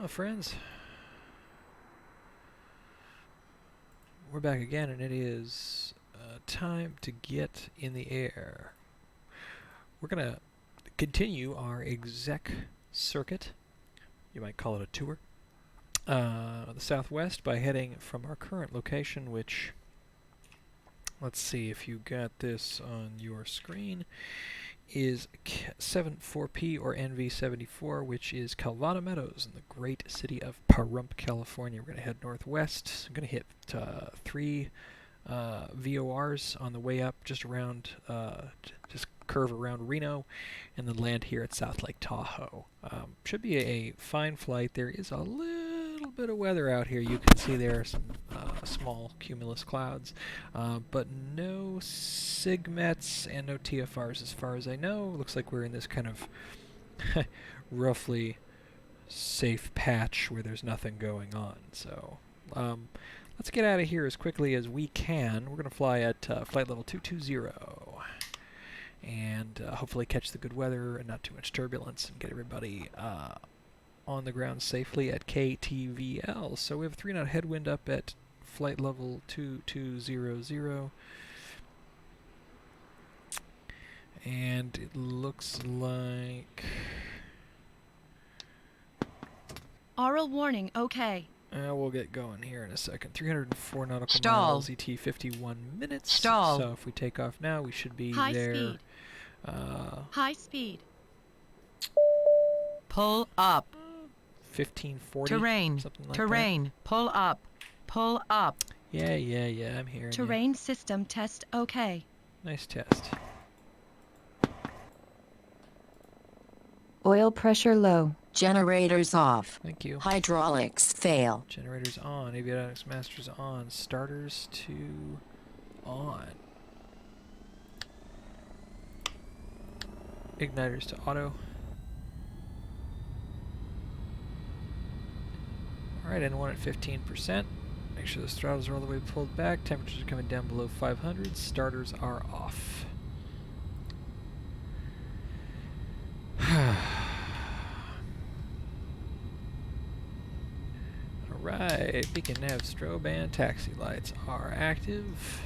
Well, friends, we're back again, and it is time to get in the air. We're going to continue our exec circuit. You might call it a tour. The southwest by heading from our current location, which, let's see if you got this on your screen, is 74P or NV74, which is Calvada Meadows in the great city of Pahrump, California. We're going to head northwest. I'm going to hit 3 VORs on the way up, just around, just curve around Reno, and then land here at South Lake Tahoe. Should be a fine flight. There is a little bit of weather out here. You can see there are some small cumulus clouds, but no SIGMETs and no TFRs as far as I know. Looks like we're in this kind of roughly safe patch where there's nothing going on. So let's get out of here as quickly as we can. We're going to fly at flight level 220 and hopefully catch the good weather and not too much turbulence and get everybody on the ground safely at KTVL. So we have a 3-knot headwind up at flight level 2200, and it looks like Aural warning, okay. we'll get going here in a second. 304 nautical Stall. miles, ET 51 minutes. Stall. So if we take off now, we should be High there. speed. High speed. Pull up. 1540. Terrain. Something like Terrain. Pull up. Pull up. that. Yeah. I'm hearing you. Terrain system test okay. Nice test. Oil pressure low. Generators off. Thank you. Hydraulics fail. Generators on. Avionics masters on. Starters to on. Igniters to auto. Alright, N1 at 15%. Make sure the throttles are all the way pulled back. Temperatures are coming down below 500. Starters are off. Alright, beacon, nav, strobe, and taxi lights are active.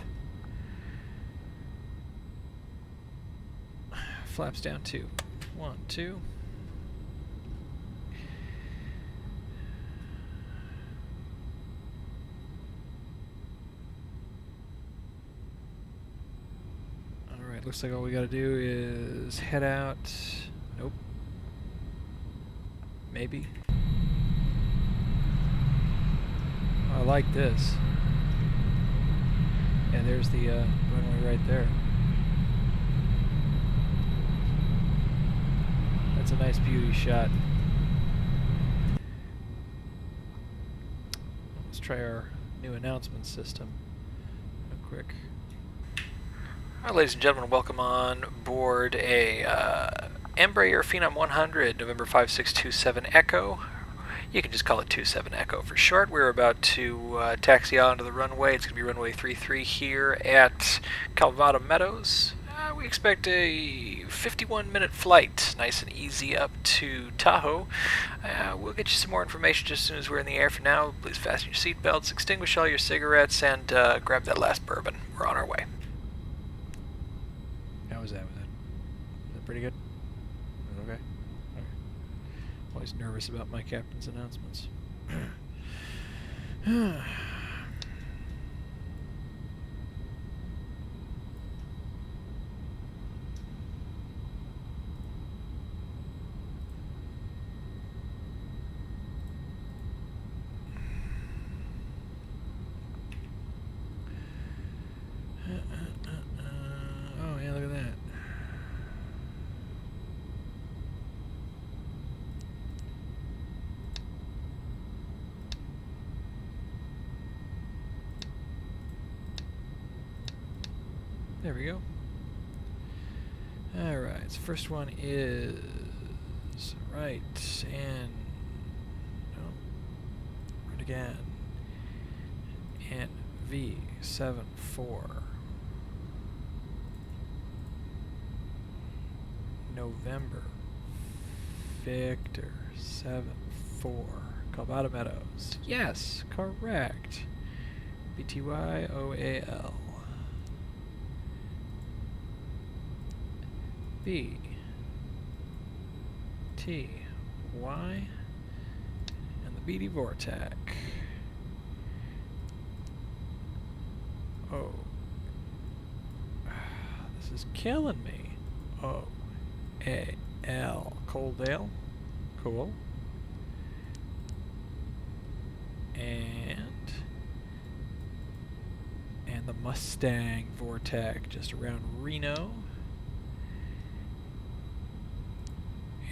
Flaps down 2. 1, 2. Alright, looks like all we gotta do is head out. Nope. Maybe. I like this. Yeah, there's the runway right there. That's a nice beauty shot. Let's try our new announcement system real quick. Alright, ladies and gentlemen, welcome on board a Embraer Phenom 100 November 5627 Echo. You can just call it 27 Echo for short. We're about to taxi out onto the runway. It's going to be runway 33 here at Calvada Meadows. We expect a 51-minute flight, nice and easy up to Tahoe. We'll get you some more information just as soon as we're in the air. For now, please fasten your seatbelts, extinguish all your cigarettes, and grab that last bourbon. We're on our way. How was that? Was that pretty good? Okay. Always nervous about my captain's announcements. Oh yeah, look at that. There we go. Alright, so first one is right, and right again. NV74. November. Victor 74. Calvada Meadows. Yes, correct. BTYOAL. B T Y and the BD Vortac. Oh. This is killing me. O-A-L. Coaldale. Cool. And the Mustang Vortac just around Reno.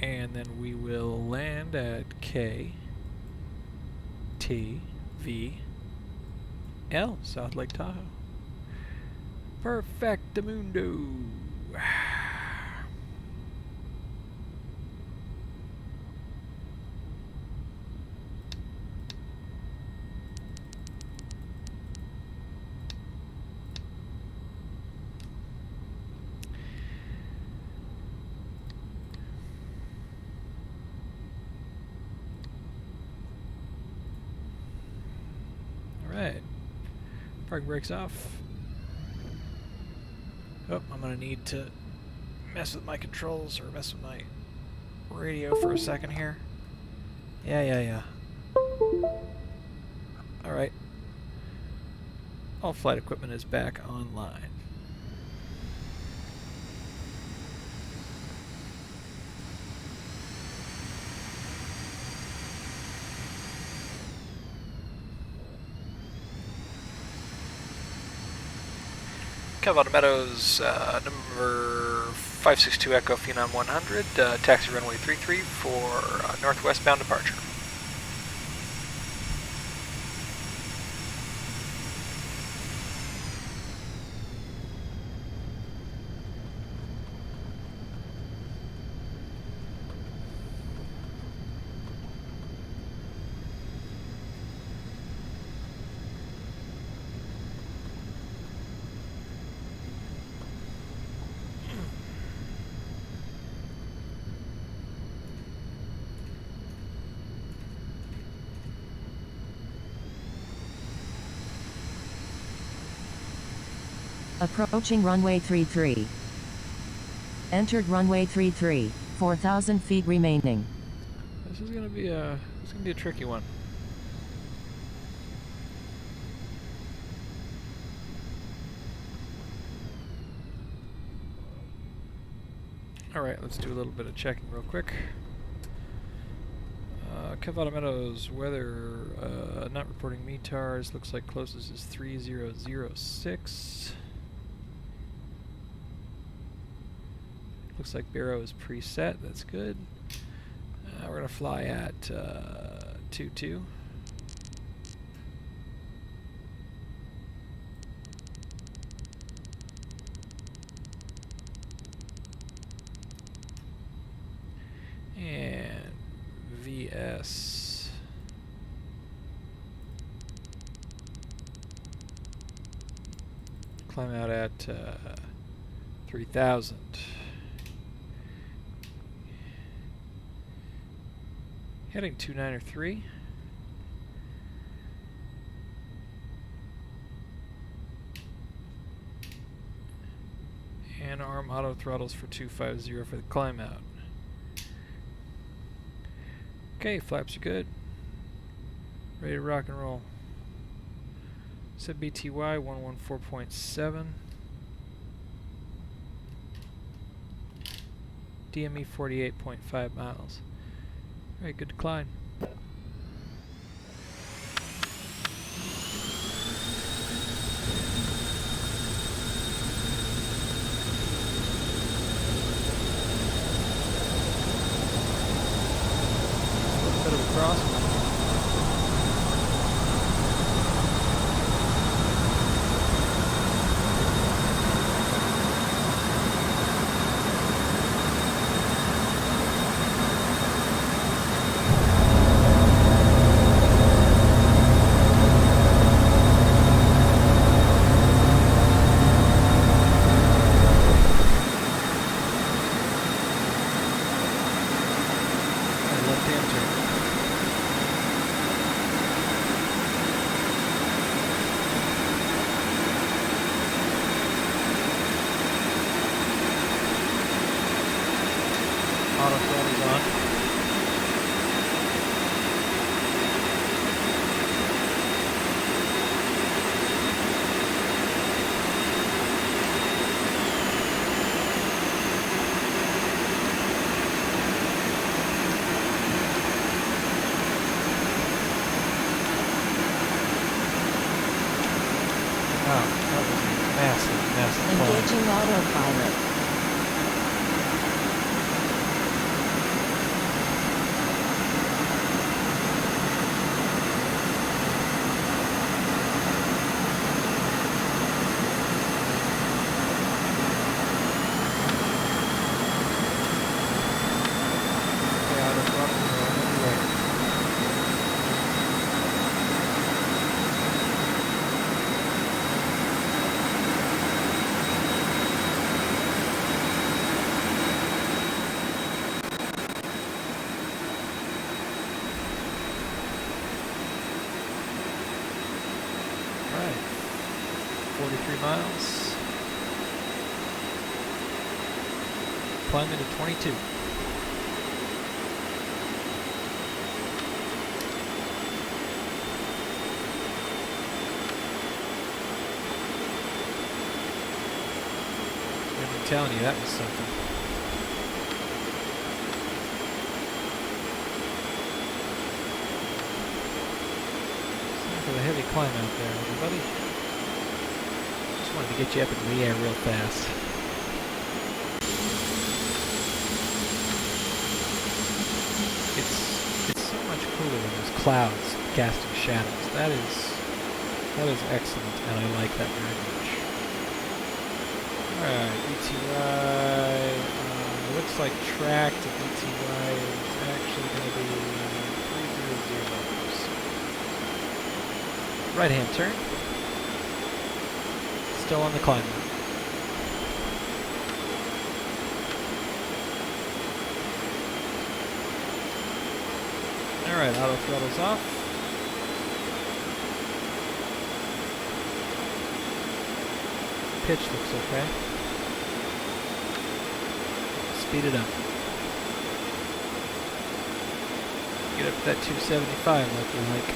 And then we will land at KTVL, South Lake Tahoe. Perfectamundo. Alright. Parking brakes off. Oh, I'm gonna need to mess with my controls or mess with my radio for a second here. Yeah. Alright. All flight equipment is back online. Calvada Meadows, number 562 Echo Phenom 100, taxi runway 33 for northwestbound departure. Approaching runway 33. Entered runway 33. 4,000 feet remaining. This is gonna be a tricky one. Alright, let's do a little bit of checking real quick. Calvada Meadows, weather, not reporting METARs, looks like closest is 3006. Looks like Barrow is preset, that's good. We're gonna fly at 22. And VS climb out at 3,000. Heading 293. And arm auto throttles for 250 for the climb out. Okay, flaps are good. Ready to rock and roll. Set BTY 114.7. DME 48.5 miles. Alright, good decline. Bit of a crosswind. Auto throttle's on. Wow, that was a massive, massive climb. Engaging autopilot. Okay, auto throttle, we're on the way. Alright, 43 miles. Climbing to 22. I'm telling you, that was something. Sorry for the heavy climb out there, everybody. Just wanted to get you up in the air real fast. It's so much cooler when there's clouds casting shadows. That is excellent, and I like that very much. Alright, BTY. Looks like track to BTY is actually going to be 300. Right hand turn. Still on the climb. Alright, auto throttle's off. Pitch looks okay. Speed it up. Get up to that 275 like we like.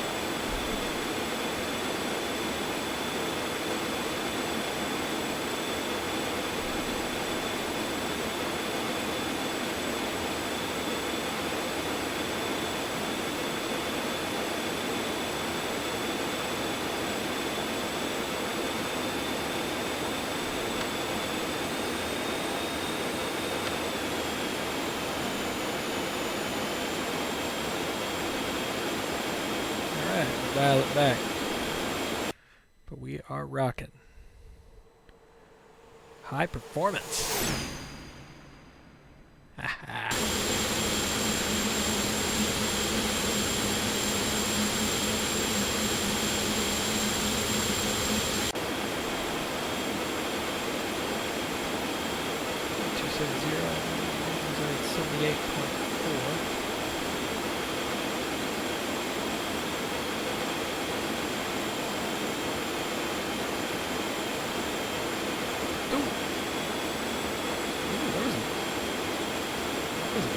Dial it back. But we are rocking. High performance. Haha. $270. 78.4.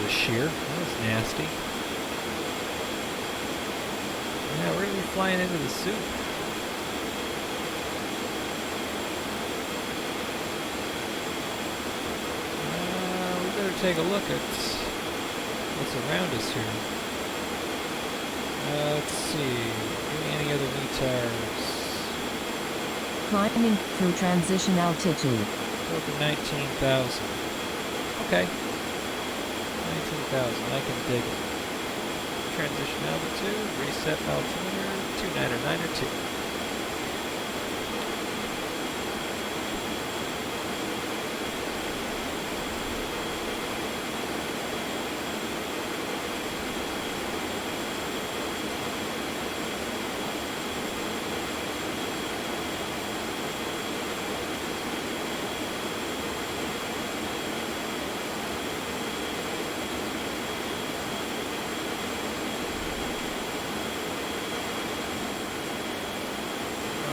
Shear. That was nasty. Yeah, we're going to be flying into the soup. We better take a look at what's around us here. Let's see. Any other VTARs? Climbing through transition altitude. Over 19,000. Okay. 19,000, I can dig it. Transition altitude, reset altimeter, 299 or 2.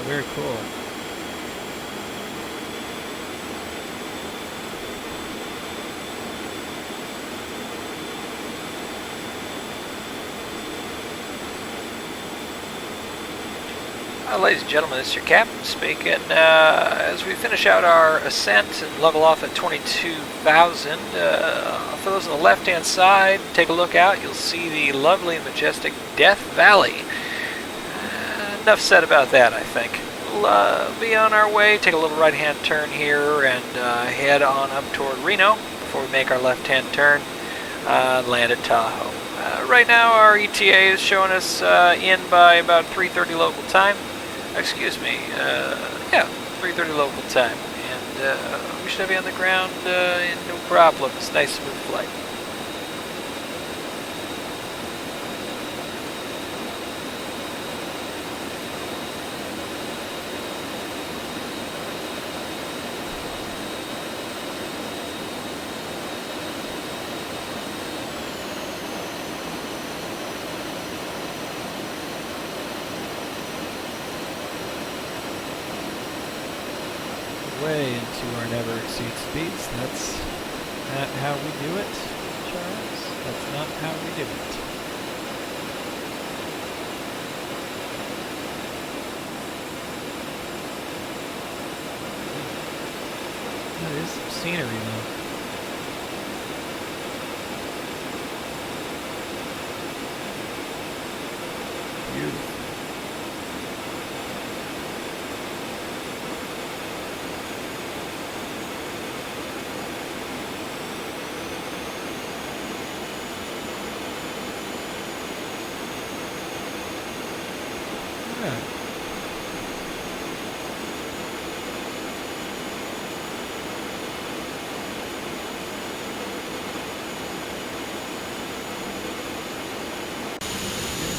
Very cool. Ladies and gentlemen, this is your captain speaking. As we finish out our ascent and level off at 22,000, for those on the left-hand side, take a look out. You'll see the lovely and majestic Death Valley. Enough said about that, I think. We'll be on our way, take a little right-hand turn here, and head on up toward Reno before we make our left-hand turn, land at Tahoe. Right now, our ETA is showing us in by about 3:30 local time. Excuse me, yeah, 3:30 local time. And we should be on the ground in no problem. It's a nice, smooth flight. Way into our never exceed speeds. That's not how we do it, Charles. That's not how we do it. That is some scenery though. Beautiful.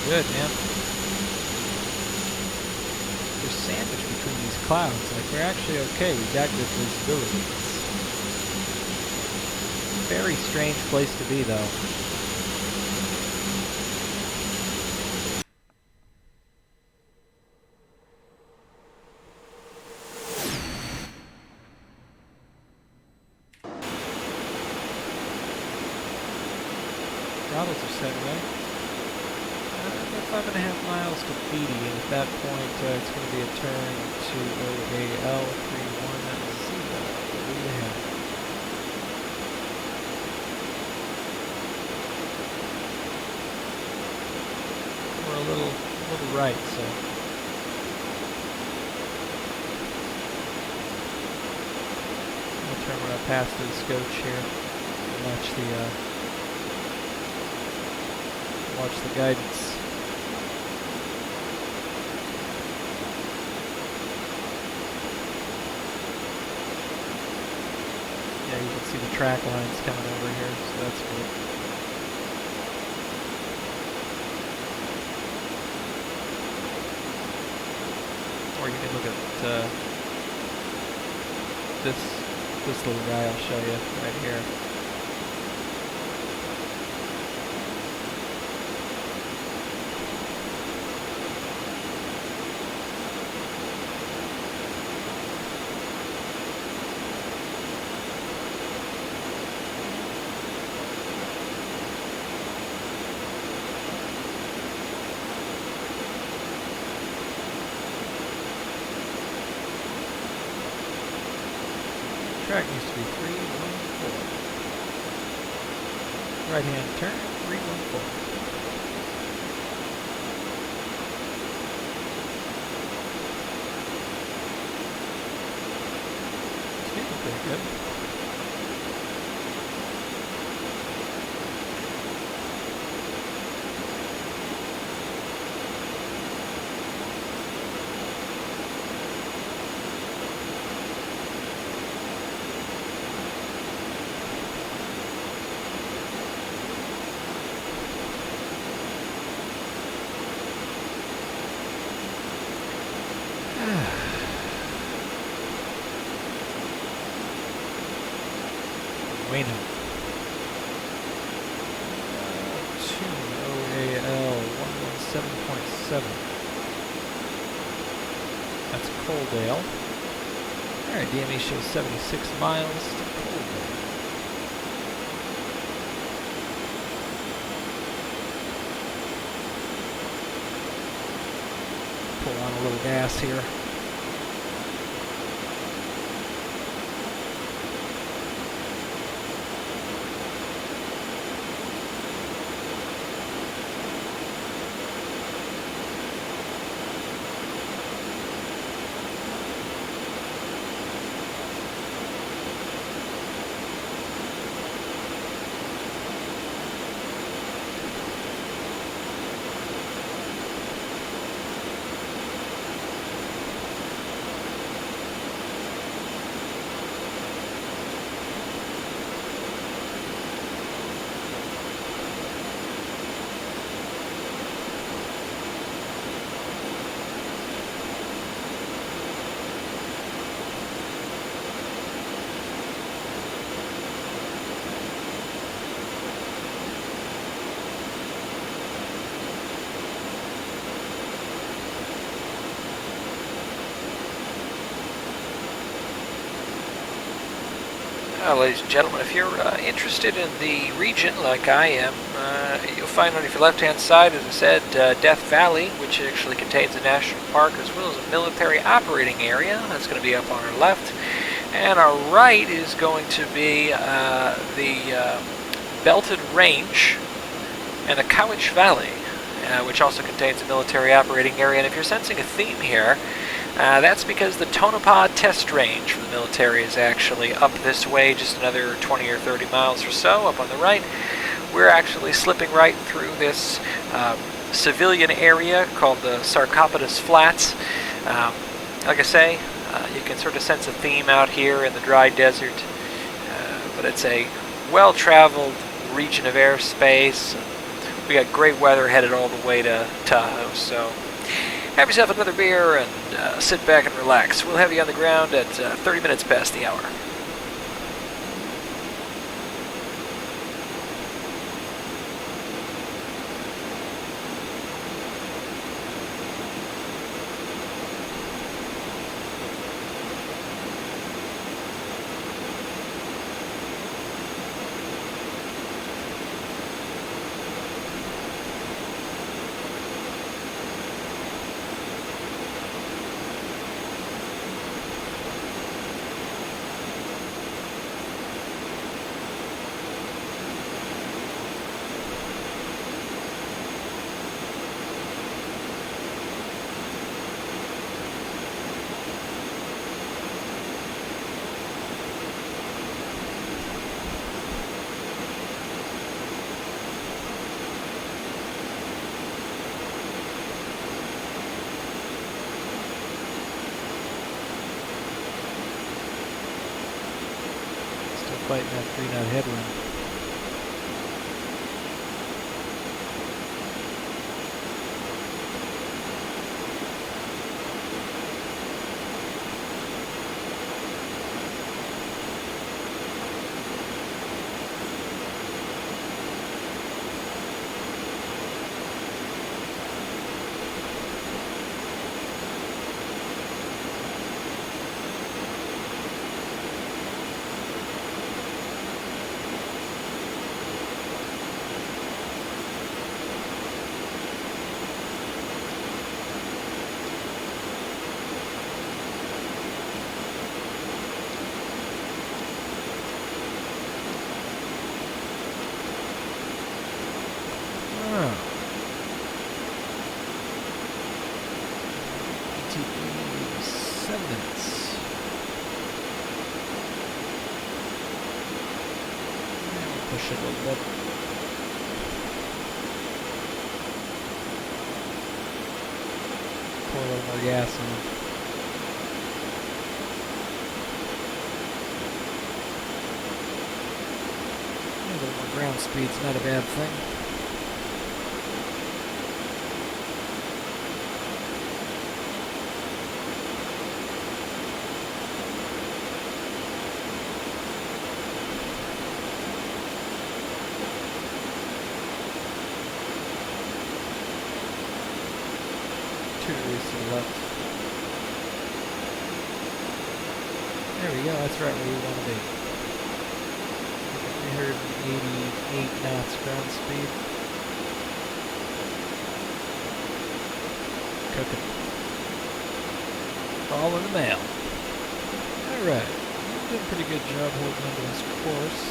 Good, man. We're sandwiched between these clouds. Like, we're actually okay. We got good visibility. It's a very strange place to be, though. Throttles are set right. 5.5 miles to Beatty, and at that point it's going to be a turn to OAL 31Z. Lead ahead. We're a little right, so we'll turn right past the scotch here. Watch the guidance. Yeah, you can see the track lines coming over here, so that's good. Or you can look at this little guy I'll show you right here. Track used to be 314. Right hand turn, 314. It's feeling pretty good. Wayno. Tune OAL 117.7. That's Coaldale. Alright, DME shows 76 miles to Coaldale. Pull on a little gas here. Ladies and gentlemen, if you're interested in the region like I am, you'll find on your left-hand side, as I said, Death Valley, which actually contains a national park as well as a military operating area. That's going to be up on our left. And our right is going to be the Belted Range and the Cowich Valley, which also contains a military operating area. And if you're sensing a theme here, that's because the Tonopah test range for the military is actually up this way, just another 20 or 30 miles or so, up on the right. We're actually slipping right through this civilian area called the Sarcophagus Flats. Like I say, you can sort of sense a theme out here in the dry desert, but it's a well-traveled region of airspace. We got great weather headed all the way to Tahoe, so have yourself another beer and sit back and relax. We'll have you on the ground at 30 minutes past the hour. Fighting that 3-knot headwind. Push it a little bit. Pour a little more gas in. A little more ground speed's not a bad thing. There we go, that's right where we want to be. 388 knots ground speed. Cooking. All in the mail. Alright. We're doing a pretty good job holding onto this course.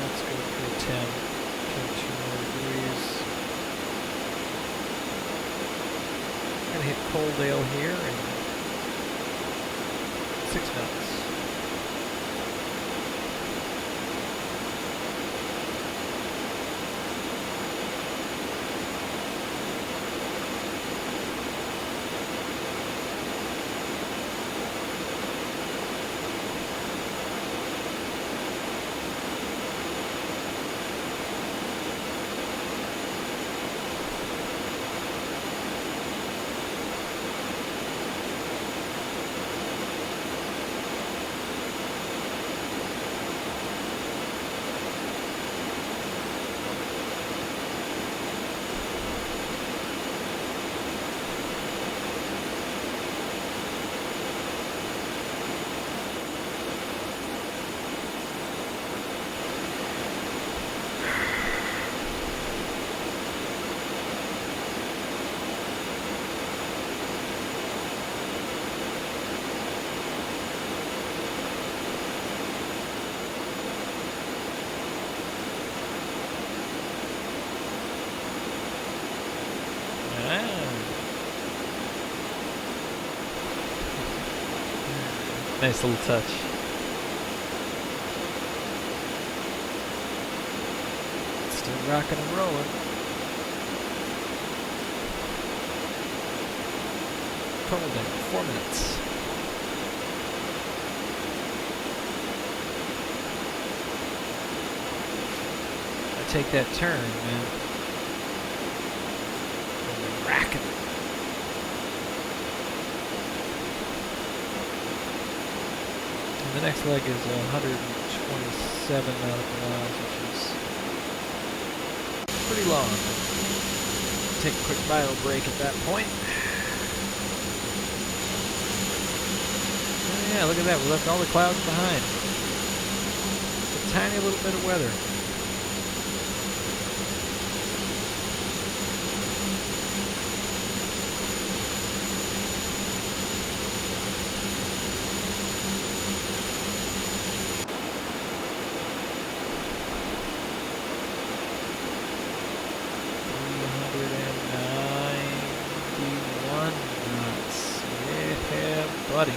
Let's go for 10. Kill 2 more degrees. Gonna hit Coaldale here in 6 knots. Nice little touch. Still rocking and rolling. Total down 4 minutes. I take that turn, man. Racking. The next leg is 127 nautical miles, which is pretty long. Take a quick bio break at that point. Oh yeah, look at that. We left all the clouds behind. A tiny little bit of weather. Buddy.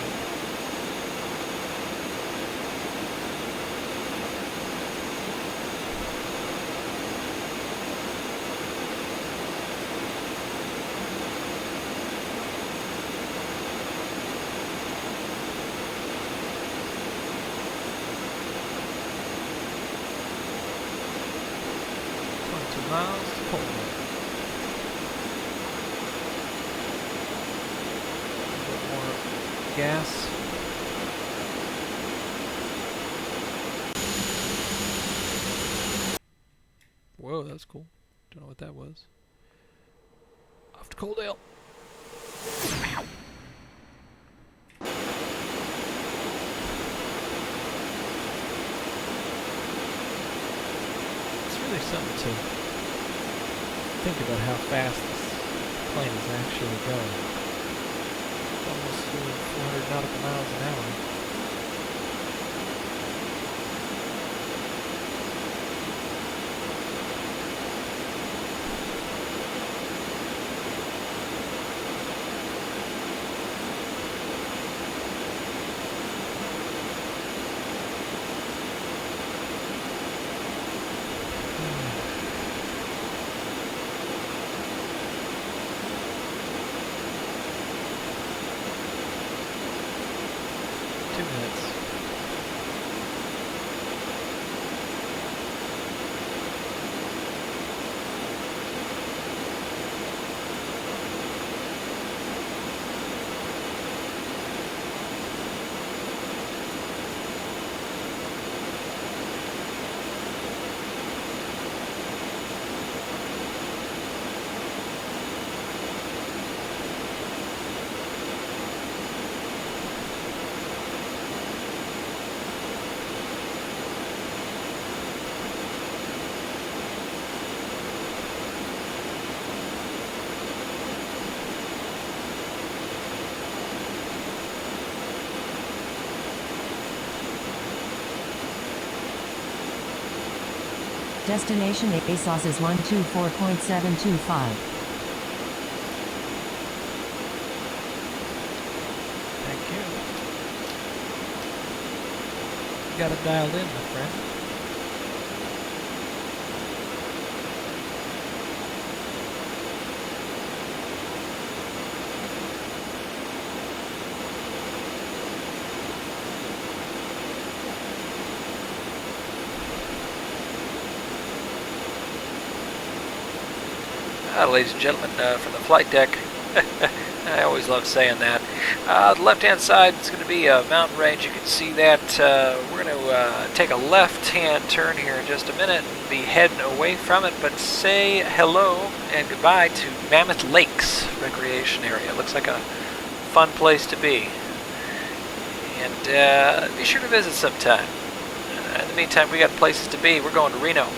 22 miles to Coldwater. Gas. Whoa, that's cool. Don't know what that was. Off to Coaldale. It's really something to think about how fast this plane is actually going. Almost doing 400 nautical miles an hour. Destination ASOS is 124.725. Thank you. Got it dialed in, my friend. Ladies and gentlemen, from the flight deck, I always love saying that. The left-hand side is going to be a mountain range. You can see that. We're going to take a left-hand turn here in just a minute and be heading away from it, but say hello and goodbye to Mammoth Lakes Recreation Area. Looks like a fun place to be. And be sure to visit sometime. In the meantime, we got places to be. We're going to Reno.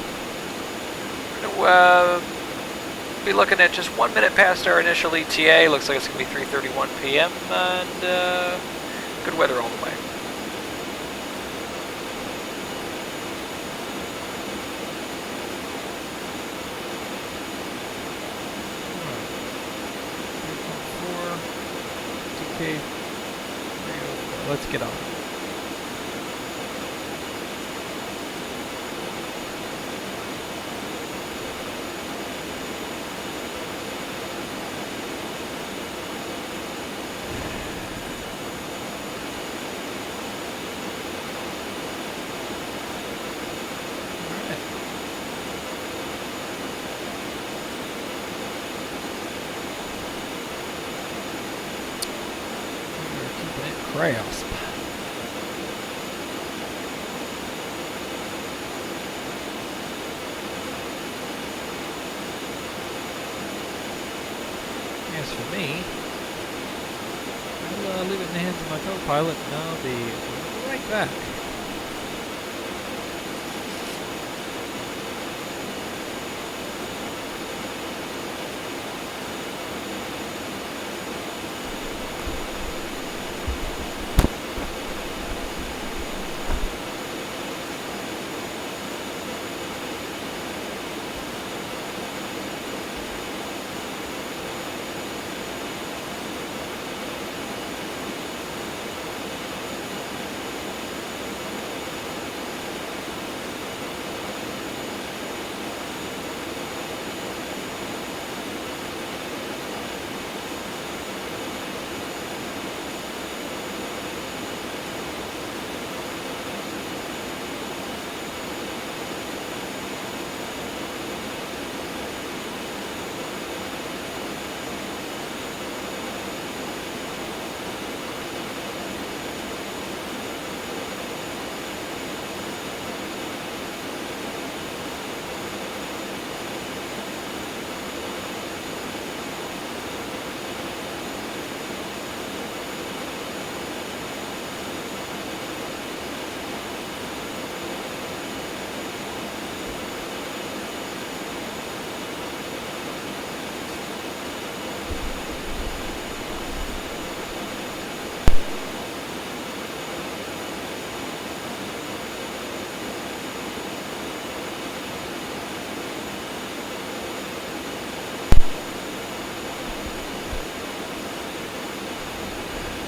We're going to be looking at just 1 minute past our initial ETA. Looks like it's going to be 3:31 p.m. and good weather all the way. Okay, let's get on. Grasp. As for me, I'll leave it in the hands of my co-pilot and I'll be right back.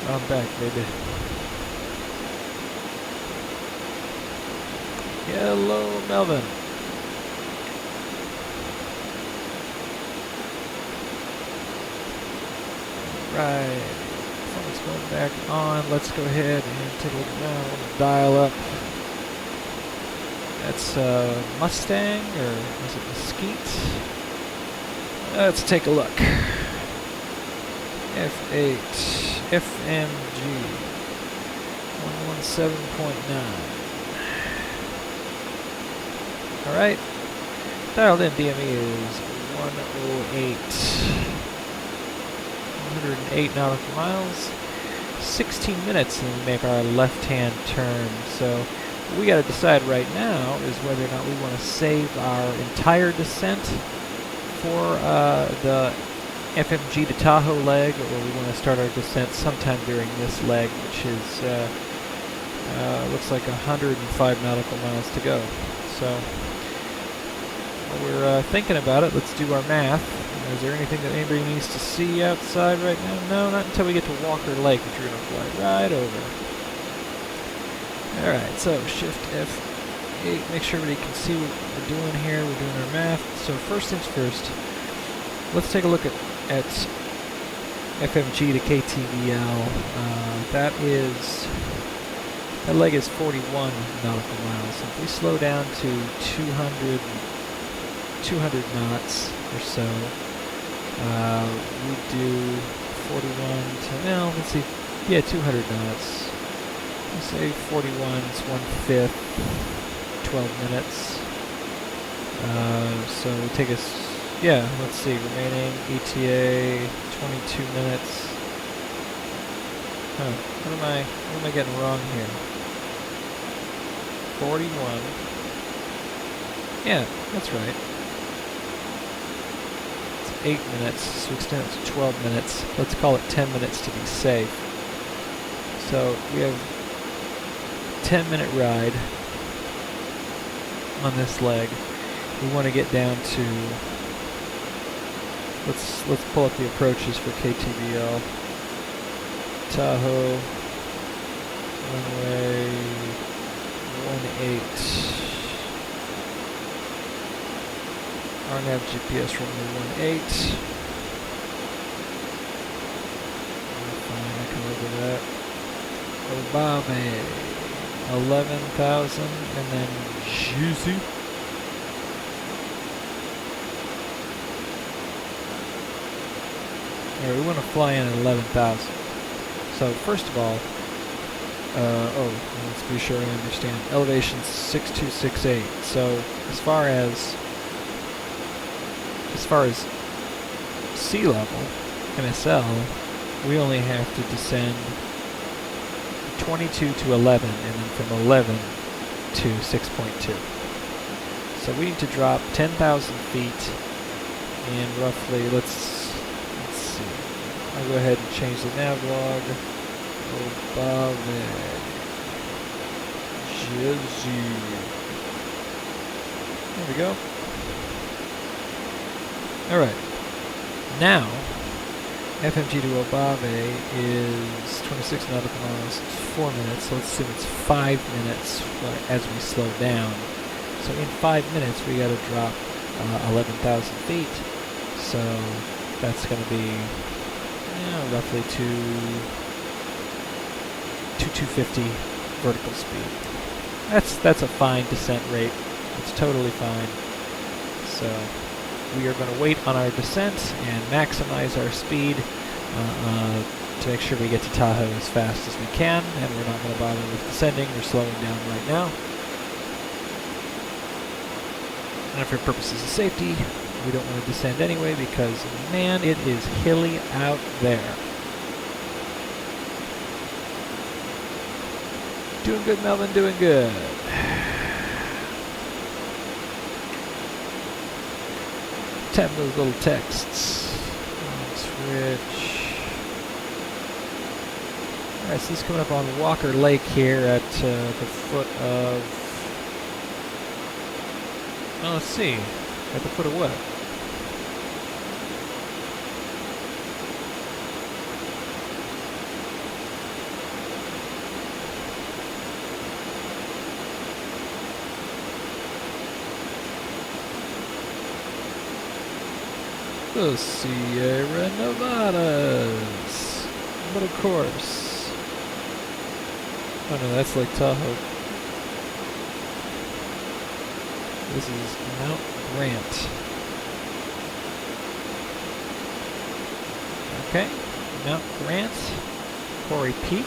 I'm back, baby. Hello, Melvin. Right. Phone's going back on. Let's go ahead and take a look around. Dial up. That's Mustang, or is it Mesquite? Let's take a look. F8 FMG 117.9. Alright. Dialed in DME is 108. 108 nautical miles. 16 minutes and we make our left-hand turn. So what we got to decide right now is whether or not we want to save our entire descent for the FMG to Tahoe leg, or we want to start our descent sometime during this leg, which is looks like 105 nautical miles to go. So while we're thinking about it, let's do our math. Is there anything that anybody needs to see outside right now? No, not until we get to Walker Lake, which we're going to fly right over. Alright, so Shift F8, make sure everybody can see what we're doing here. We're doing our math. So first things first, let's take a look at FMG to KTVL. That leg is 41 nautical miles. So if we slow down to 200 knots or so, we do 41 to, well, let's see, yeah, 200 knots. Let's say 41 is 1/5, 12 minutes. So it would take us, yeah, let's see, remaining ETA 22 minutes. Huh, what am I getting wrong here? 41. Yeah, that's right. It's 8 minutes, so extend it to 12 minutes. Let's call it 10 minutes to be safe. So we have a 10-minute ride on this leg. We want to get down to, let's pull up the approaches for KTVL. Tahoe, runway 18. RNAV GPS runway 18. Fine, I can look at that. Obame, 11,000, and then Juicy. Alright, we want to fly in at 11,000. So first of all, let's be sure I understand. Elevation 6268. So as far as sea level, MSL, we only have to descend 22 to 11, and then from 11 to 6.2. So we need to drop 10,000 feet in roughly, let's see. I'll go ahead and change the nav log. Obave. Jersey. There we go. Alright. Now, FMG to Obave is 26 nautical miles, 4 minutes, so let's assume it's 5 minutes as we slow down. So in 5 minutes we gotta drop 11,000 feet. So that's gonna be roughly 250 vertical speed. That's a fine descent rate. It's totally fine. So we are going to wait on our descent and maximize our speed to make sure we get to Tahoe as fast as we can, and we're not going to bother with descending or slowing down right now. And for purposes of safety, we don't want to descend anyway because, man, it is hilly out there. Doing good, Melvin, doing good. Tap those little texts. Switch. Alright, so this is coming up on Walker Lake here at the foot of... Oh, let's see. At the foot of what? The Sierra Nevadas. But of course. Oh no, that's Lake Tahoe. This is Mount Grant. Okay, Mount Grant, Quarry Peak.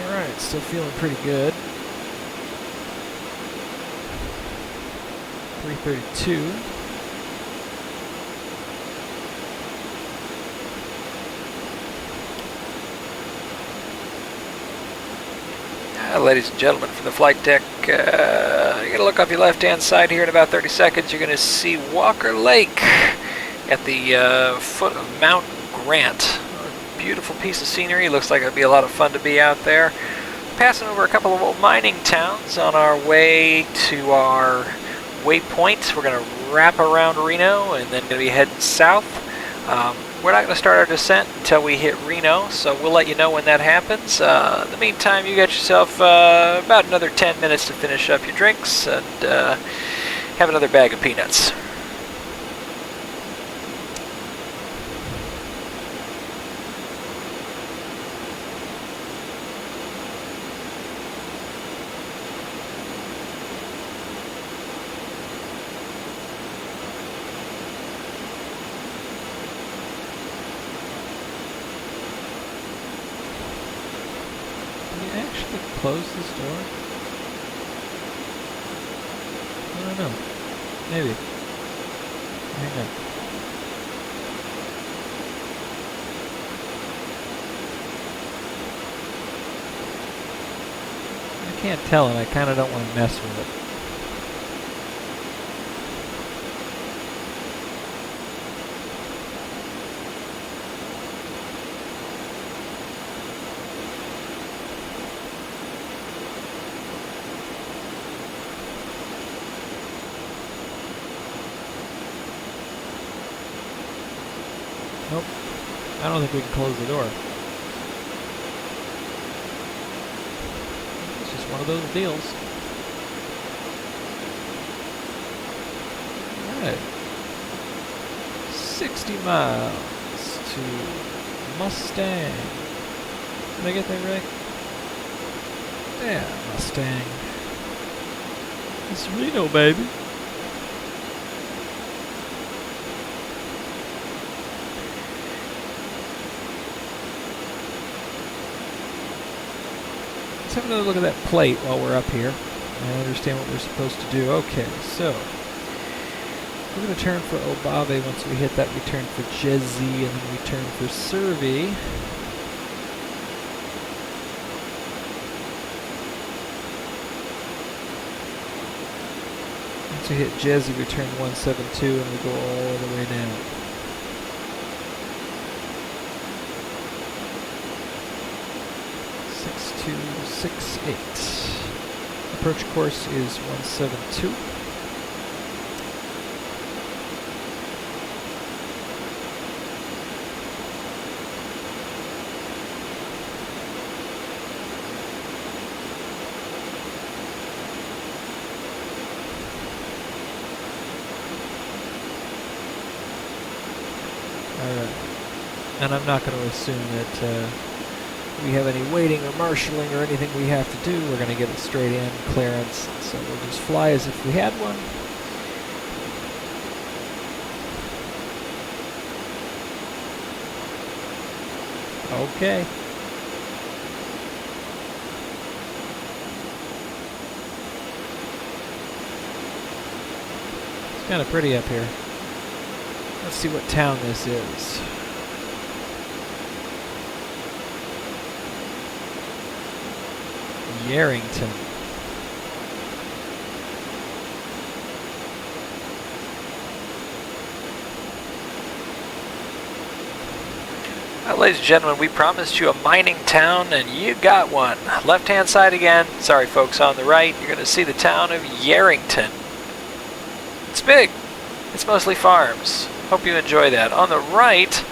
Alright, still feeling pretty good. 232. Ladies and gentlemen, from the flight deck, you're going to look off your left-hand side here in about 30 seconds. You're going to see Walker Lake at the foot of Mount Grant. A beautiful piece of scenery. Looks like it'll be a lot of fun to be out there. Passing over a couple of old mining towns on our way to our waypoint. We're going to wrap around Reno and then going to be heading south. We're not going to start our descent until we hit Reno, so we'll let you know when that happens. In the meantime, you got yourself about another 10 minutes to finish up your drinks and have another bag of peanuts. Close this door? I don't know. Maybe. Hang on. I can't tell and I kind of don't want to mess with it. Nope. I don't think we can close the door. It's just one of those deals. Alright. 60 miles to Mustang. Did I get that right? Yeah, Mustang. It's Reno, baby. Let's have another look at that plate while we're up here. I understand what we're supposed to do. Okay, so we're going to turn for Obave. Once we hit that, we turn for Jezzy, and then we turn for Survey. Once we hit Jezzy, we turn 172, and we go all the way down. To 68. Approach course is 172. Alright. And I'm not going to assume that we have any waiting or marshalling or anything we have to do. We're going to get a straight in clearance, so we'll just fly as if we had one. Okay. It's kind of pretty up here. Let's see what town this is. Yarrington. Ladies and gentlemen, we promised you a mining town, and you got one. Left-hand side again. Sorry, folks, on the right, you're going to see the town of Yarrington. It's big. It's mostly farms. Hope you enjoy that. On the right,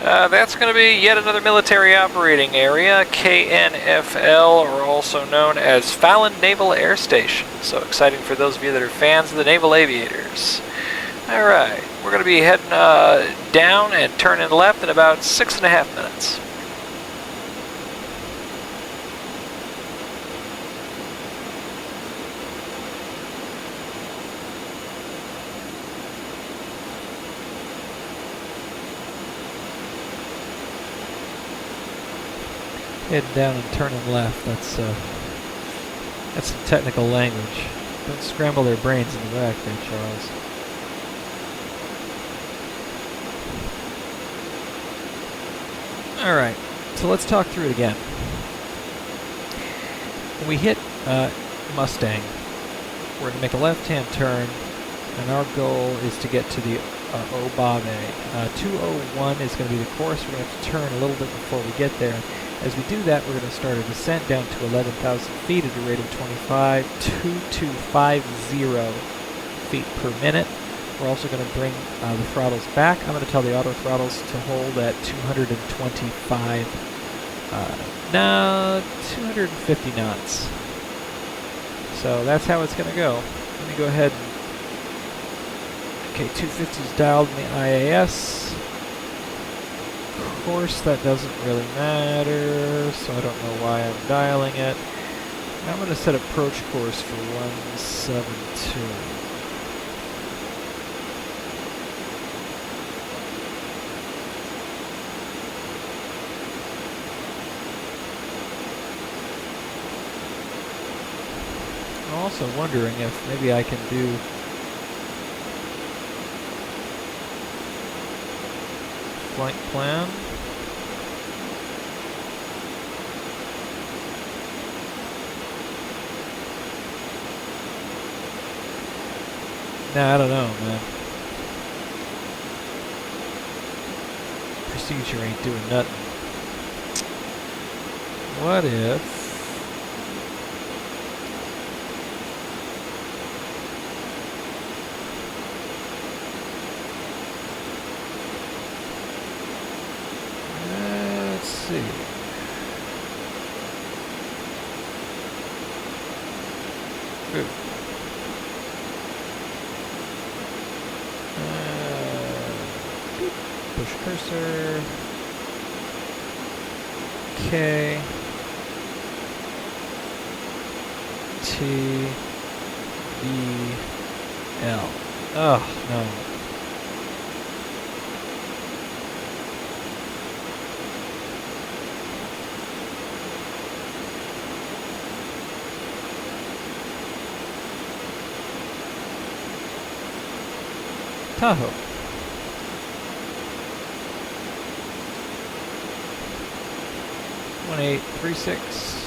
that's going to be yet another military operating area, KNFL, or also known as Fallon Naval Air Station. So exciting for those of you that are fans of the naval aviators. Alright, we're going to be heading down and turning left in about 6.5 minutes. Heading down and turning left, that's some technical language. Don't scramble their brains in the back there, Charles. Alright, so let's talk through it again. When we hit Mustang, we're going to make a left-hand turn, and our goal is to get to the Obave. 201 is going to be the course. We're going to have to turn a little bit before we get there. As we do that, we're going to start a descent down to 11,000 feet at a rate of 2250 feet per minute. We're also going to bring the throttles back. I'm going to tell the auto throttles to hold at 225, no, 250 knots. So that's how it's going to go. Let me go ahead and, okay, 250 is dialed in the IAS. Of course, that doesn't really matter, so I don't know why I'm dialing it. I'm going to set approach course for 172. I'm also wondering if maybe I can do flight plan. Nah, I don't know, man. Procedure ain't doing nothing. What if... let's see. Ooh. Push cursor. K. T. V. L. Oh, no. Tahoe. One 836.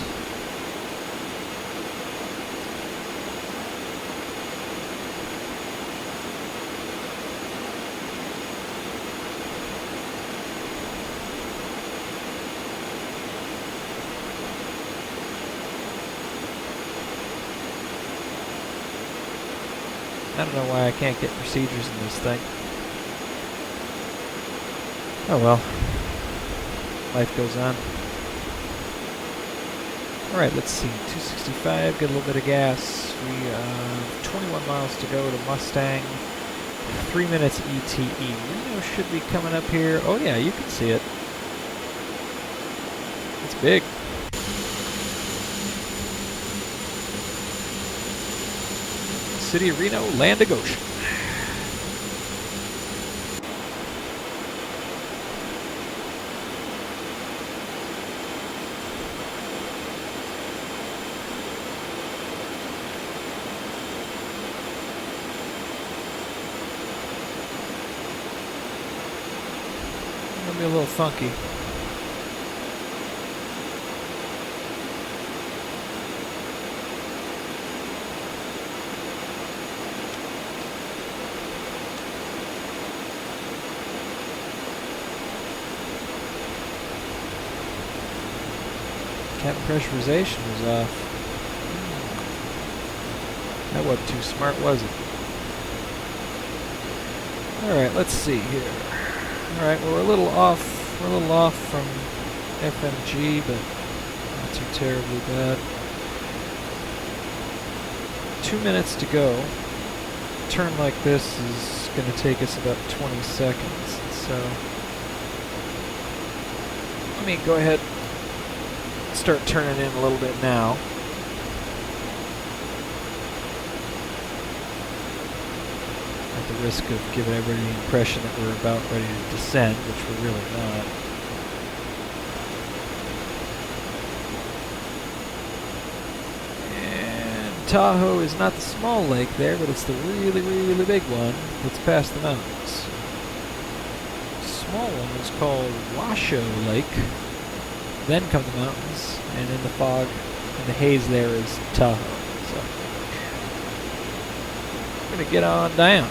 I don't know why I can't get procedures in this thing. Oh well. Life goes on. Alright, let's see. 265, get a little bit of gas. We have 21 miles to go to Mustang. 3 minutes ETE. Reno should be coming up here. Oh yeah, you can see it. It's big. City of Reno, land of Goshen. Gonna be a little funky. Cabin pressurization was off. That wasn't too smart, was it? Alright, let's see here. Alright, well, we're a little off from FMG, but not too terribly bad. 2 minutes to go. A turn like this is going to take us about 20 seconds, so let me go ahead and start turning in a little bit now. At the risk of giving everybody the impression that we're about ready to descend, which we're really not. And Tahoe is not the small lake there, but it's the really, really big one that's past the mountains. The small one is called Washoe Lake. Then come the mountains, and in the fog and the haze there is Tahoe. So we're gonna get on down.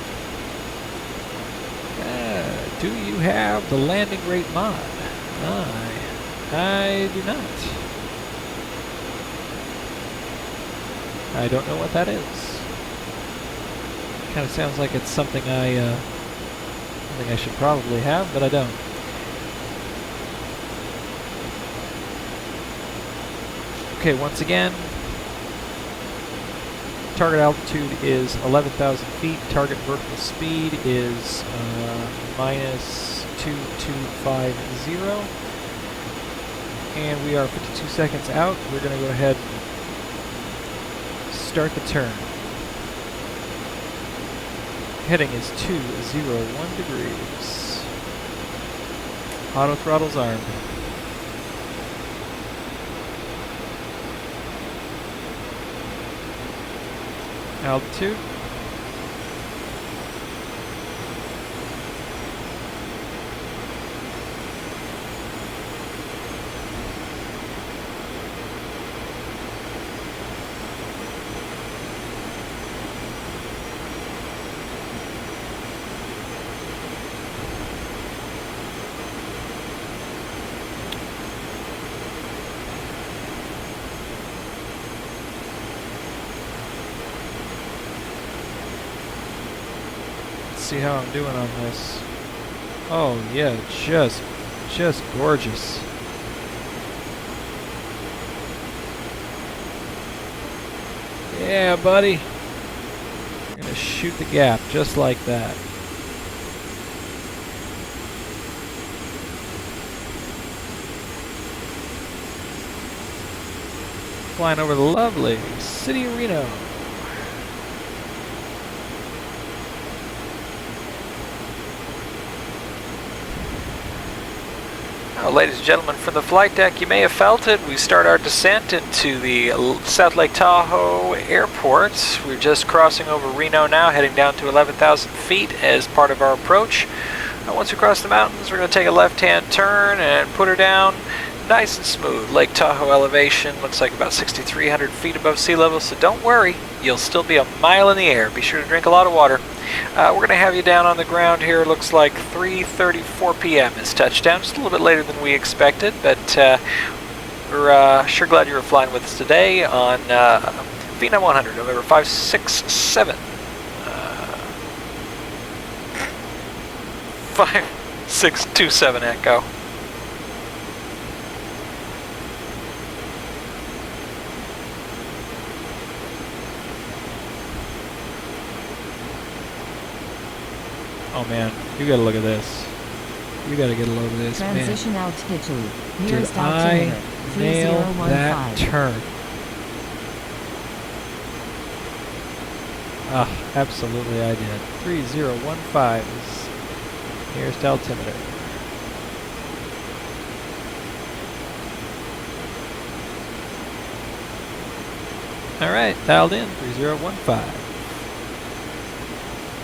Do you have the landing rate mod? I do not. I don't know what that is. Kind of sounds like it's something I should probably have, but I don't. Okay, once again, target altitude is 11,000 feet. Target vertical speed is minus 2250. And we are 52 seconds out. We're going to go ahead and start the turn. Heading is 201 degrees. Auto throttle's armed. Altitude. See how I'm doing on this. Oh yeah, just gorgeous. Yeah, buddy. I'm gonna shoot the gap just like that. Flying over the lovely city of Reno. Ladies and gentlemen, from the flight deck, you may have felt it. We start our descent into the South Lake Tahoe Airport. We're just crossing over Reno now, heading down to 11,000 feet as part of our approach. Once we cross the mountains, we're going to take a left-hand turn and put her down nice and smooth. Lake Tahoe elevation looks like about 6,300 feet above sea level, so don't worry. You'll still be a mile in the air. Be sure to drink a lot of water. We're going to have you down on the ground here. Looks like 3:34 p.m. is touchdown. Just a little bit later than we expected, but we're sure glad you were flying with us today on VNAM 100, November 567. 5627 Echo. Oh man, you gotta look at this. You gotta get a load of this, Transition man. altitude. Did Nearest I altimeter. nail that 3015. turn? Ah, absolutely I did. 3015 is nearest altimeter. Alright, dialed in, 3015.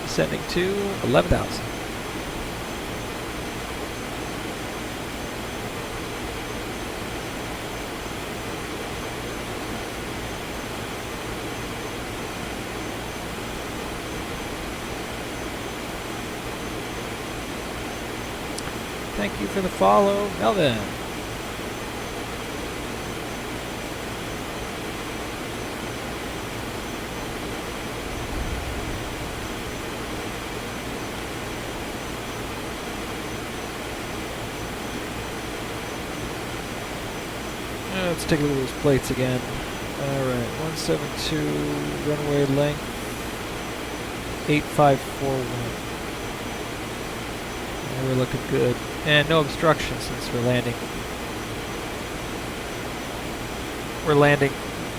Descending to 11,000. Thank you for the follow, Melvin. Let's take a look at those plates again. Alright, 172, runway length 8541. We're looking good. And no obstruction since we're landing. We're landing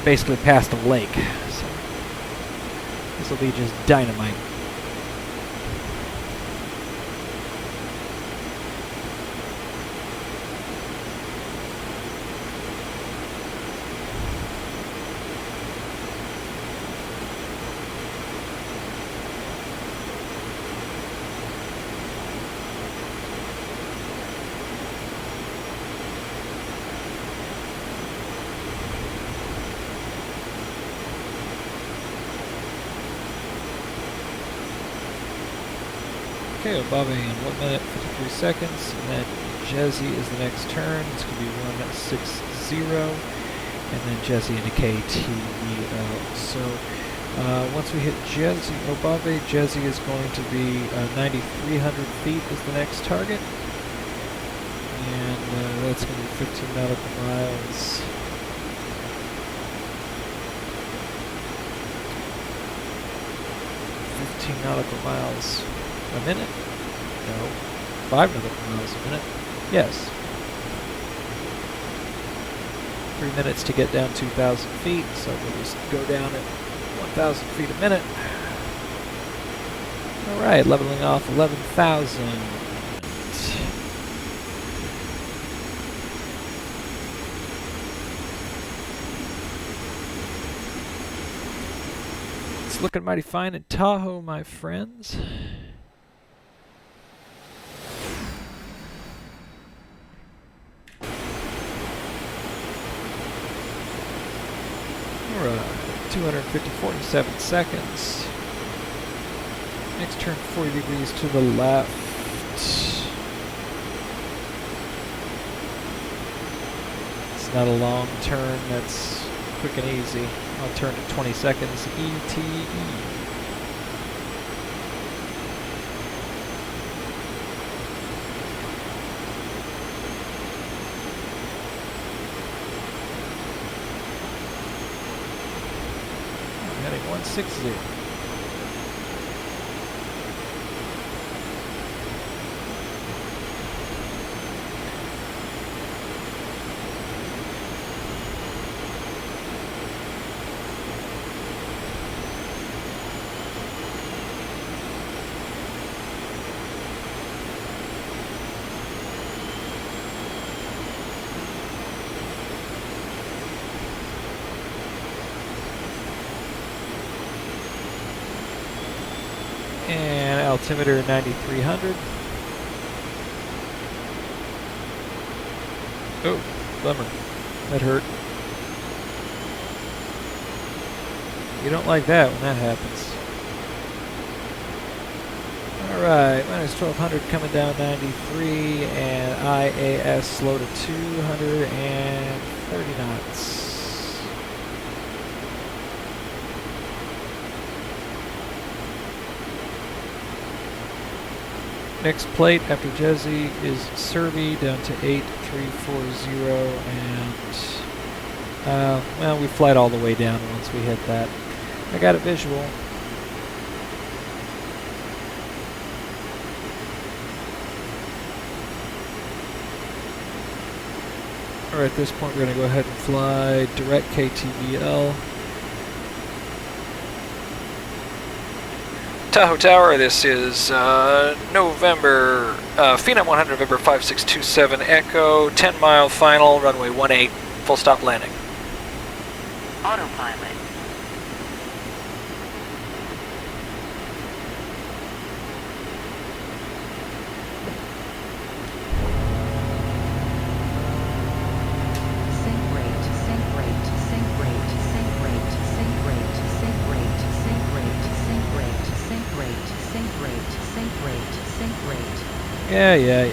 basically past a lake, so this will be just dynamite. Okay, Obave in 1 minute 53 seconds, and then Jesse is the next turn. It's going to be 160, and then Jesse into KTVL. So once we hit Jesse, Obave, Jesse is going to be 9,300 feet is the next target, and that's going to be 15 nautical miles. 15 nautical miles a minute? No. 5 nautical miles a minute? Yes. 3 minutes to get down 2,000 feet, so we'll just go down at 1,000 feet a minute. Alright, leveling off 11,000. It's looking mighty fine in Tahoe, my friends. Alright, 47 seconds. Next turn 40 degrees to the left. It's not a long turn, that's quick and easy. I'll turn to 20 seconds ETE. I'm heading 160. And altimeter 9,300. Oh, bummer. That hurt. You don't like that when that happens. Alright, minus 1,200 coming down 93, and IAS slow to 230 knots. Next plate after Jesse is Serby down to 8340, and well, we flight all the way down once we hit that. I got a visual. Alright, at this point we're going to go ahead and fly direct KTVL. Tahoe Tower, this is November, Phenom 100, November 5627 Echo, 10-mile final, runway 18, full stop landing. Autopilot. Yeah.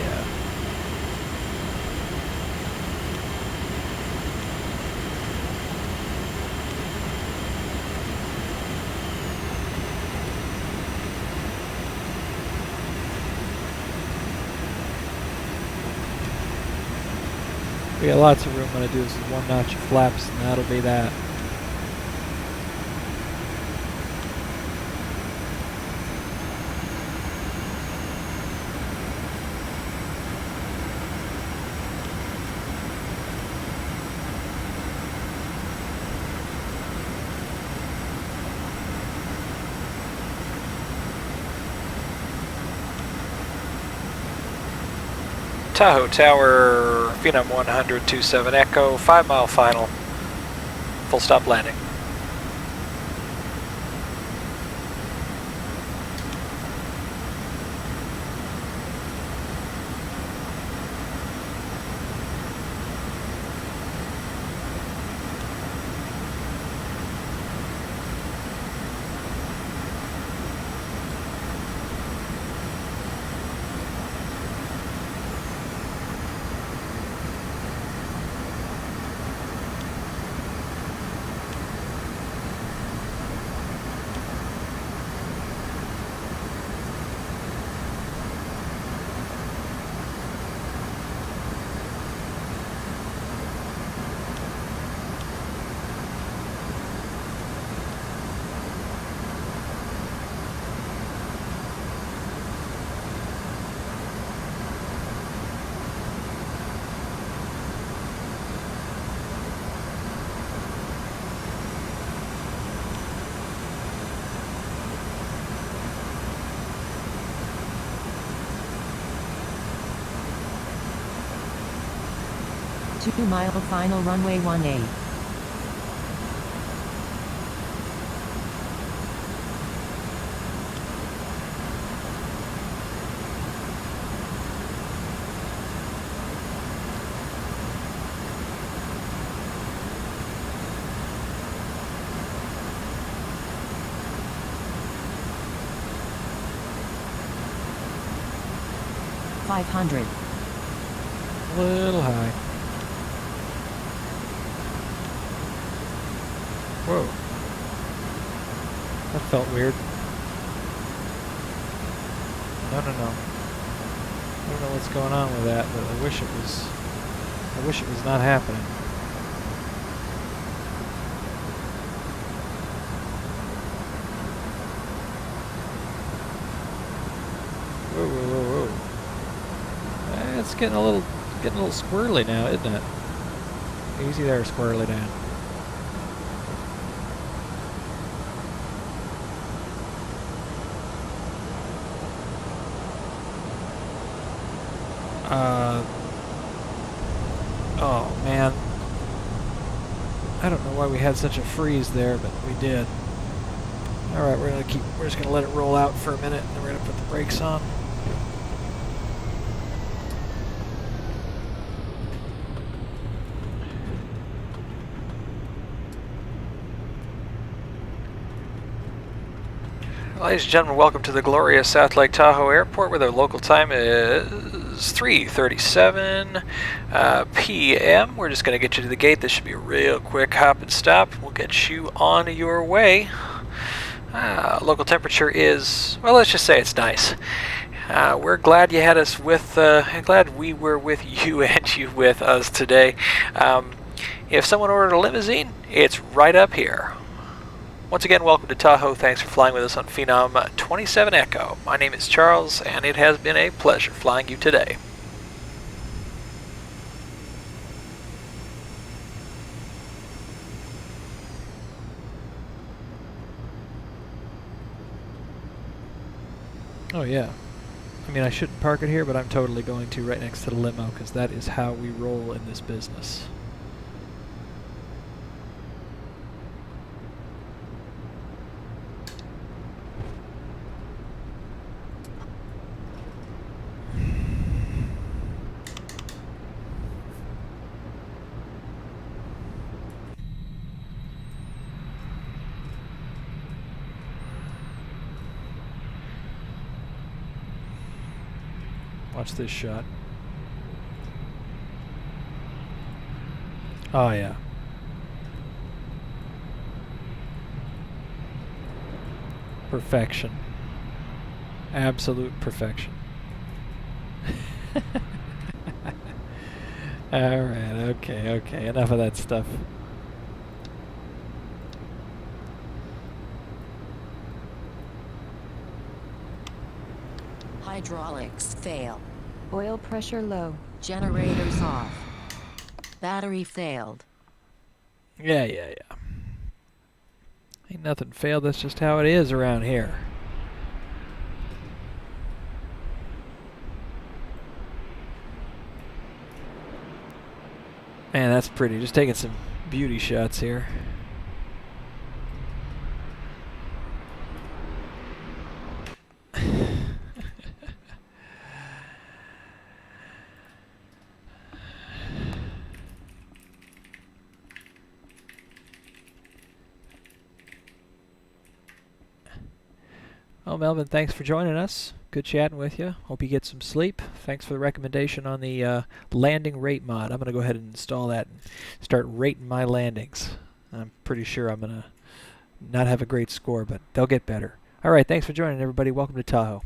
We got lots of room. What I do is one notch of flaps, and that'll be that. Tahoe Tower, Phenom 100, 27 Echo, 5-mile final, full stop landing. 2 mile final runway 18. $500. A little high. Whoa. That felt weird. No, no, no. I don't know what's going on with that, but I wish it was not happening. Whoa, whoa, whoa, whoa. It's getting a little squirrely now, isn't it? Easy there, squirrely Dan. Oh man. I don't know why we had such a freeze there, but we did. Alright, we're just gonna let it roll out for a minute and then we're gonna put the brakes on. Ladies and gentlemen, welcome to the glorious South Lake Tahoe Airport, where the local time is 3:37 p.m. We're just going to get you to the gate. This should be a real quick hop and stop. We'll get you on your way. Local temperature is, well, let's just say it's nice. We're glad you had us with, glad we were with you and you with us today. If someone ordered a limousine, it's right up here. Once again, welcome to Tahoe. Thanks for flying with us on Phenom 27 Echo. My name is Charles, and it has been a pleasure flying you today. Oh yeah. I mean, I shouldn't park it here, but I'm totally going to right next to the limo, because that is how we roll in this business. Watch this shot. Oh yeah. Perfection. Absolute perfection. Alright, okay, enough of that stuff. Hydraulics fail. Oil pressure low. Generators off. Battery failed. Yeah. Ain't nothing failed, that's just how it is around here. Man, that's pretty. Just taking some beauty shots here. Well, Melvin, thanks for joining us. Good chatting with you. Hope you get some sleep. Thanks for the recommendation on the landing rate mod. I'm going to go ahead and install that and start rating my landings. I'm pretty sure I'm going to not have a great score, but they'll get better. All right, thanks for joining, everybody. Welcome to Tahoe.